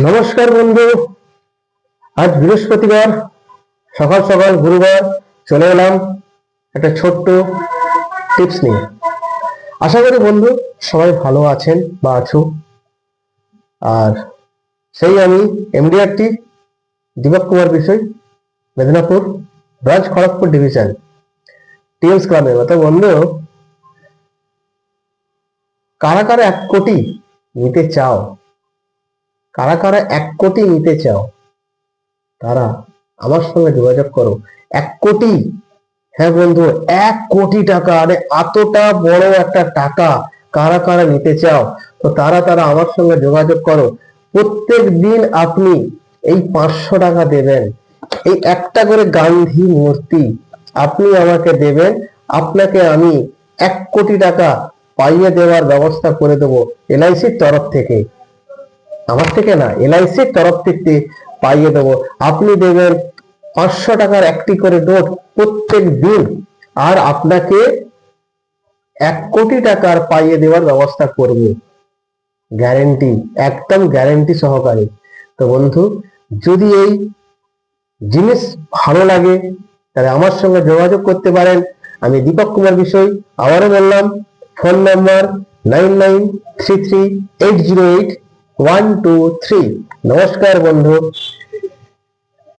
নমস্কার বন্ধু। আজ বৃহস্পতিবার সকাল সকাল গুরুবার চলে এলাম একটা ছোট্ট টিপস নিয়ে। আশা করি বন্ধু সবাই ভালো আছেন বা আছো। আর সেই আমি এমডিআরটি দীপক কুমার বিষয়, মেদিনীপুর ব্রাঞ্চ, খড়গপুর ডিভিশন, টিএমস ক্লাবের কথা। বন্ধু, কারা কারা 1 কোটি নিতে চাও? কারা কারা 1 কোটি নিতে চাও তারা আমার সঙ্গে যোগাযোগ করো। 1 কোটি, হ্যাঁ বন্ধু, 1 কোটি টাকা। আরে এতটা বড় একটা টাকা কারা কারা নিতে চাও? তো তারা তারা আমার সঙ্গে যোগাযোগ করো। প্রত্যেক দিন আপনি এই 500 টাকা দেবেন। এই একটা করে গান্ধী মূর্তি আপনি আমাকে দেবেন। আপনাকে আমি 1 কোটি টাকা পাইয়ে দেওয়ার ব্যবস্থা করে দেবো এলআইসির তরফ থেকে। আমার থেকে না, এলআইসির তরফ থেকে পাইয়ে দেবো। আপনি দেবেন 500 টাকার একটি করে নোট প্রত্যেক দিন, আর আপনাকে 1 কোটি টাকার পাইয়ে দেওয়ার ব্যবস্থা করব। গ্যারেন্টি, একদম গ্যারেন্টি সহকারে। তো বন্ধু, যদি এই জিনিস ভালো লাগে তাহলে আমার সঙ্গে যোগাযোগ করতে পারেন। আমি দীপক কুমার বিষয়, আবারও বললাম, ফোন নাম্বার 9933808123। নমস্কার বন্ধু।